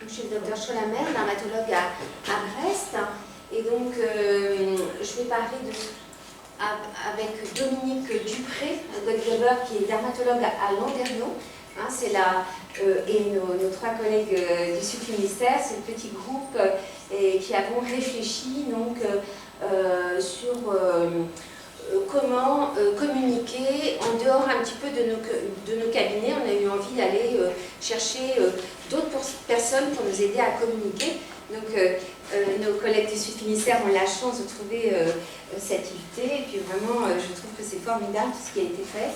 chez le docteur Cholamer, dermatologue à Brest. Et donc, je vais parler avec Dominique Dupré, Goldgeber, qui est dermatologue à Landerneau. Hein, c'est et nos trois collègues du Sud-Ministère, c'est le petit groupe qui avons réfléchi donc, sur comment communiquer en dehors un petit peu de nos cabinets. On a eu envie d'aller chercher d'autres personnes pour nous aider à communiquer. Donc nos collègues du Sud-Ministère ont la chance de trouver cette activité et puis vraiment je trouve que c'est formidable tout ce qui a été fait.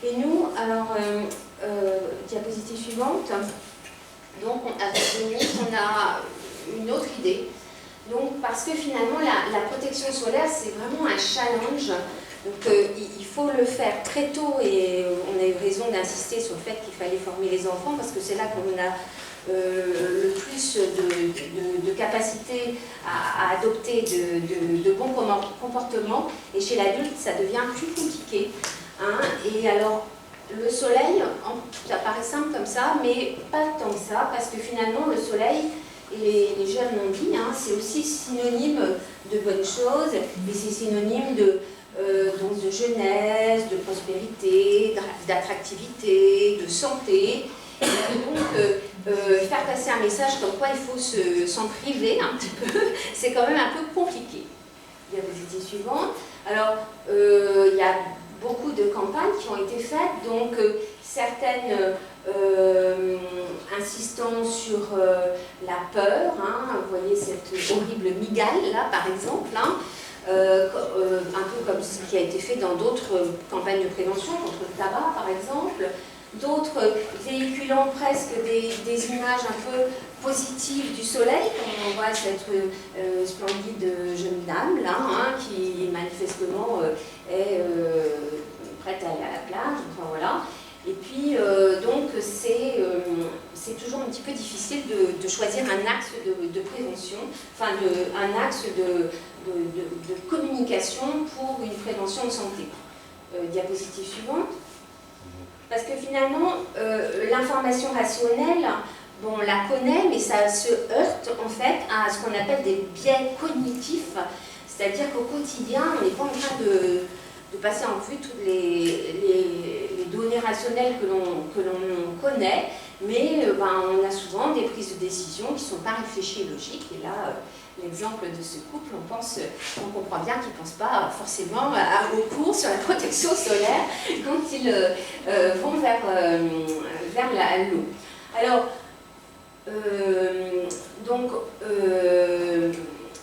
Et nous, alors, diapositive suivante, donc avec Dominique, on a une autre idée. Donc, parce que finalement, la protection solaire, c'est vraiment un challenge. Donc, il faut le faire très tôt et on a eu raison d'insister sur le fait qu'il fallait former les enfants parce que c'est là qu'on a le plus de capacité à adopter de bons comportements. Et chez l'adulte, ça devient plus compliqué. Hein. Et alors, le soleil, ça paraît simple comme ça, mais pas tant que ça, parce que finalement, le soleil, et les jeunes l'ont dit, hein, c'est aussi synonyme de bonnes choses, et c'est synonyme donc de jeunesse, de prospérité, d'attractivité, de santé. Et donc, faire passer un message comme quoi il faut s'en priver un petit peu, c'est quand même un peu compliqué. Diapositive suivante. Alors, il y a beaucoup de campagnes qui ont été faites, donc certaines insistant sur la peur, hein, vous voyez cette horrible migale là par exemple, hein, un peu comme ce qui a été fait dans d'autres campagnes de prévention contre le tabac par exemple, d'autres véhiculant presque des images un peu positives du soleil, comme on voit cette splendide jeune dame là, hein, qui manifestement est prête à aller à la plage, enfin voilà. Et puis donc c'est toujours un petit peu difficile de choisir un axe de prévention, enfin un axe de communication pour une prévention de santé. Diapositive suivante. Parce que finalement, l'information rationnelle, bon, on la connaît, mais ça se heurte en fait à ce qu'on appelle des biais cognitifs. C'est-à-dire qu'au quotidien, on n'est pas en train de passer en vue toutes les données rationnelles que l'on connaît, mais on a souvent des prises de décision qui ne sont pas réfléchies et logiques. Et là, l'exemple de ce couple, on comprend bien qu'ils ne pensent pas forcément au cours sur la protection solaire quand ils vont vers l'eau. Alors, donc,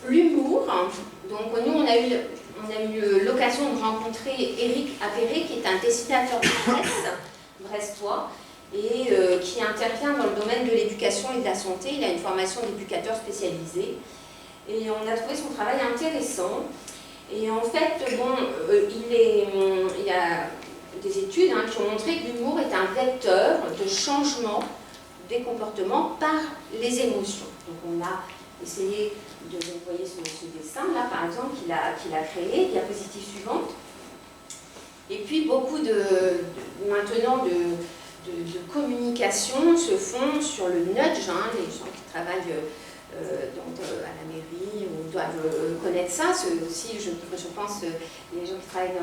l'humour, donc nous on a eu l'occasion de rencontrer Éric Appéré, qui est un dessinateur de presse brestois et qui intervient dans le domaine de l'éducation et de la santé. Il a une formation d'éducateur spécialisé et on a trouvé son travail intéressant. Et en fait, bon, il y a des études qui ont montré que l'humour est un vecteur de changement des comportements par les émotions. Donc on a essayé de, vous voyez ce dessin là par exemple qu'il a créé, diapositive suivante. Et puis beaucoup maintenant de communication se font sur le nudge, hein, les gens qui travaillent à la mairie doivent connaître ça, aussi je pense les gens qui travaillent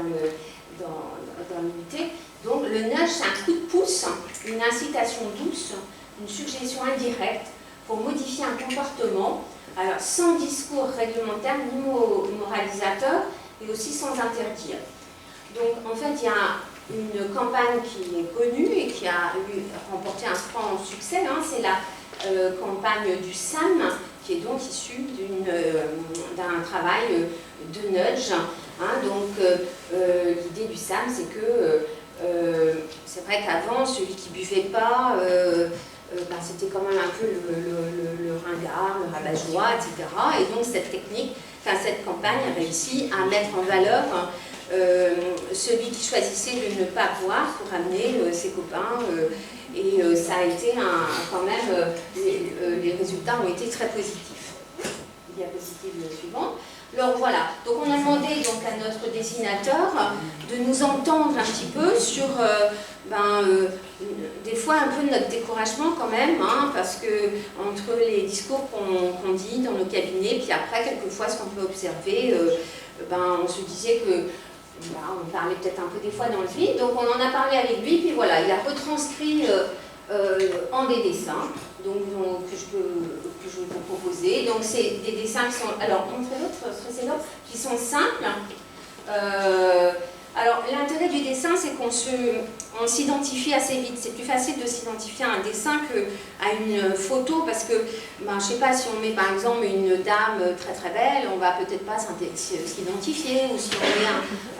dans l'unité. Donc le nudge c'est un coup de pouce, une incitation douce, une suggestion indirecte pour modifier un comportement, alors sans discours réglementaire ni moralisateur, et aussi sans interdire. Donc en fait il y a une campagne qui est connue et qui a remporté un franc succès, hein, c'est la campagne du SAM, qui est donc issue d'un travail de nudge. Hein, donc l'idée du SAM c'est que c'est vrai qu'avant celui qui buvait pas c'était quand même un peu le ringard, le rabat-joie, etc. Et donc cette campagne a réussi à mettre en valeur celui qui choisissait de ne pas boire pour amener ses copains. Et ça a été quand même, les résultats ont été très positifs. Diapositive suivante. Alors voilà, donc on a demandé donc, à notre dessinateur de nous entendre un petit peu sur des fois un peu notre découragement quand même, hein, parce que entre les discours qu'on dit dans nos cabinets, puis après quelquefois ce qu'on peut observer, on se disait que on parlait peut-être un peu des fois dans le vide, donc on en a parlé avec lui, puis voilà, il a retranscrit en des dessins, donc que je vais vous proposer. Donc c'est des dessins qui sont, alors montrez l'autre, qui sont simples. Alors l'intérêt du dessin, c'est qu'on s'identifie assez vite. C'est plus facile de s'identifier à un dessin qu'à une photo, parce que, je sais pas, si on met par exemple une dame très très belle, on va peut-être pas s'identifier, ou si on met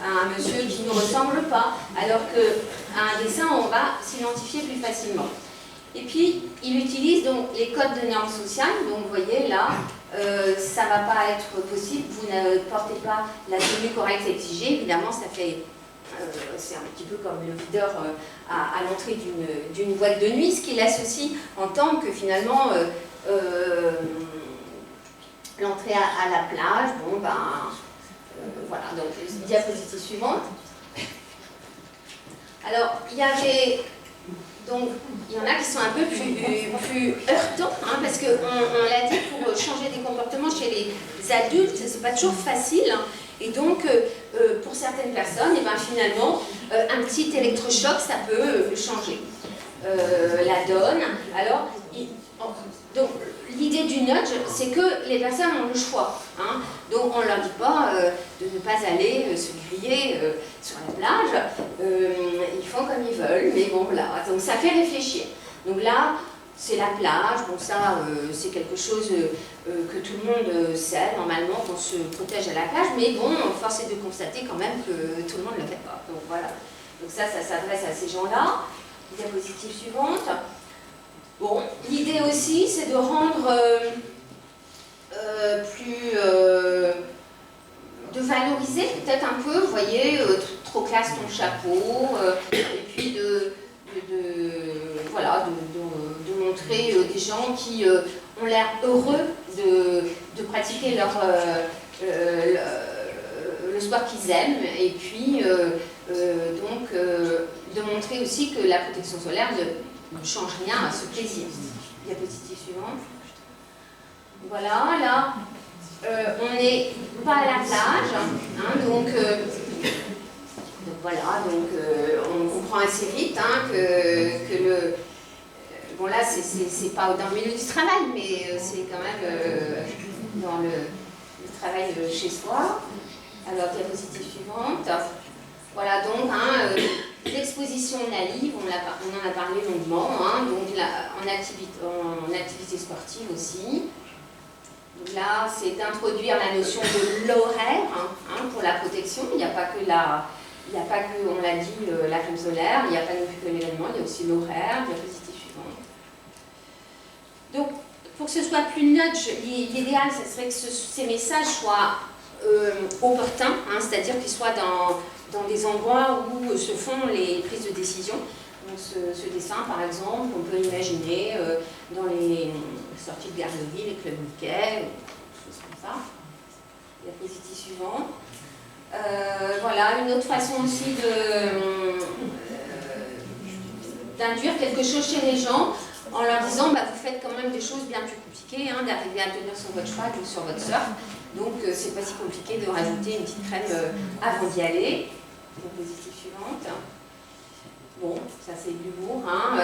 un monsieur qui ne nous ressemble pas, alors qu'à un dessin, on va s'identifier plus facilement. Et puis, il utilise donc les codes de normes sociales. Donc, vous voyez là, ça ne va pas être possible. Vous ne portez pas la tenue correcte exigée. Évidemment, ça fait, c'est un petit peu comme le videur à l'entrée d'une boîte de nuit, ce qui laisse aussi entendre que finalement, l'entrée à la plage, voilà. Donc, diapositive suivante. Alors, il y avait... Donc, il y en a qui sont un peu plus heurtants, hein, parce qu'on l'a dit, pour changer des comportements chez les adultes, c'est pas toujours facile. Hein, et donc, pour certaines personnes, finalement, un petit électrochoc, ça peut changer la donne. Alors, donc, l'idée du nudge, c'est que les personnes ont le choix. Hein. Donc, on ne leur dit pas de ne pas aller se griller sur la plage. Ils font comme ils veulent, mais bon, voilà. Donc, ça fait réfléchir. Donc là, c'est la plage. Bon, ça, c'est quelque chose que tout le monde sait, normalement, qu'on se protège à la plage. Mais bon, force est de constater quand même que tout le monde ne le fait pas. Donc, voilà. Donc, ça s'adresse à ces gens-là. Diapositive suivante. Bon, l'idée aussi, c'est de rendre de valoriser peut-être un peu, vous voyez, trop classe ton chapeau, et puis voilà, de montrer des gens qui ont l'air heureux de pratiquer le sport qu'ils aiment, et puis donc de montrer aussi que la protection solaire ne change rien à ce plaisir. Diapositive suivante. Voilà, là, on n'est pas à la plage, hein, donc voilà, donc on comprend assez vite hein, que le... bon là, c'est pas dans le milieu du travail, mais c'est quand même dans le travail chez soi. Alors, diapositive suivante. Voilà, donc, l'exposition naive, on en a parlé longuement, hein, donc en activité sportive aussi. Donc là, c'est d'introduire la notion de l'horaire pour la protection. Il n'y a pas que on l'a dit, la crème solaire, il n'y a pas non plus que l'événement, il y a aussi l'horaire. Diapositive suivante. Donc, pour que ce soit plus nudge, l'idéal, ce serait que ces messages soient opportuns, hein, c'est-à-dire qu'ils soient dans des endroits où se font les prises de décision. Donc ce dessin, par exemple, on peut imaginer dans les sorties de garderie, les clubs Mickey, choses comme ça. Diapositive suivante. Voilà, une autre façon aussi d'induire quelque chose chez les gens, en leur disant, vous faites quand même des choses bien plus compliquées, hein, d'arriver à tenir sur votre cheval ou sur votre surf. Donc, c'est pas si compliqué de rajouter une petite crème avant d'y aller. Diapositive suivante. Bon, ça c'est de l'humour. Hein.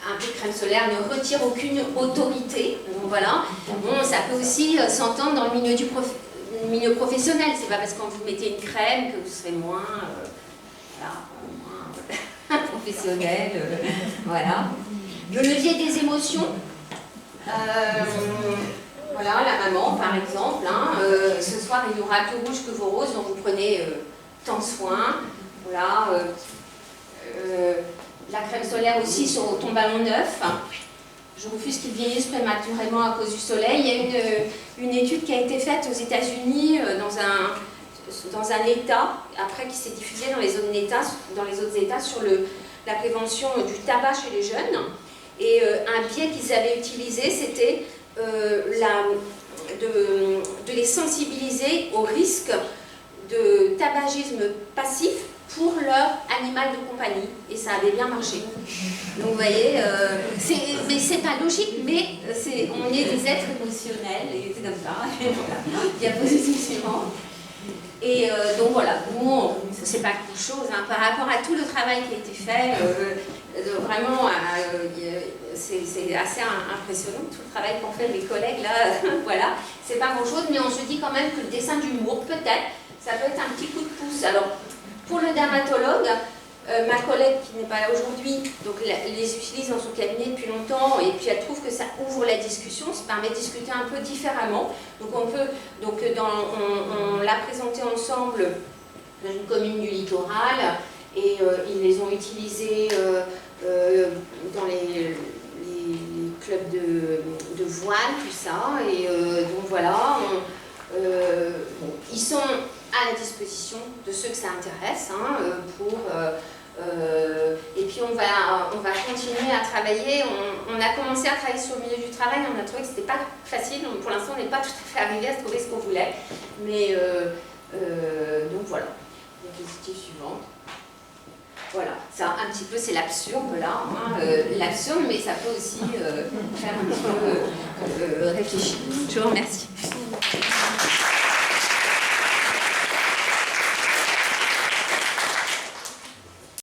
Un peu de crème solaire ne retire aucune autorité. Donc voilà. Bon, ça peut aussi s'entendre dans le milieu professionnel. C'est pas parce qu'on vous mettez une crème que vous serez moins, moins professionnel. Voilà. Le levier des émotions. Voilà, la maman, par exemple. Hein, ce soir, il n'y aura que rouge que vos roses, donc vous prenez tant soin. Voilà. La crème solaire aussi sur ton ballon neuf. Je refuse qu'il vieillisse prématurément à cause du soleil. Il y a une étude qui a été faite aux États-Unis dans un État, après qui s'est diffusée dans les autres États sur la prévention du tabac chez les jeunes. Et un biais qu'ils avaient utilisé, c'était de les sensibiliser au risque de tabagisme passif pour leur animal de compagnie, et ça avait bien marché. Donc vous voyez, mais c'est pas logique, mais on est des êtres émotionnels, et c'est comme ça. Voilà. Diapositive suivante. Et donc voilà, nous, c'est pas quelque chose, hein, par rapport à tout le travail qui a été fait, vraiment, c'est assez impressionnant, tout le travail qu'ont fait mes collègues, là, voilà, c'est pas grand chose, mais on se dit quand même que le dessin d'humour, peut-être, ça peut être un petit coup de pouce. Alors, pour le dermatologue, ma collègue qui n'est pas là aujourd'hui, donc les utilise dans son cabinet depuis longtemps, et puis elle trouve que ça ouvre la discussion, ça permet de discuter un peu différemment. Donc on l'a présenté ensemble dans une commune du littoral, et ils les ont utilisés dans les clubs de voile, tout ça, et donc voilà, ils sont à la disposition de ceux que ça intéresse, hein, et puis on va continuer à travailler. On a commencé à travailler sur le milieu du travail, on a trouvé que c'était pas facile, donc pour l'instant on n'est pas tout à fait arrivé à trouver ce qu'on voulait, mais donc voilà. Diapositive suivante. Voilà, ça un petit peu c'est l'absurde là, hein, l'absurde, mais ça peut aussi faire un petit peu réfléchir. Je vous remercie.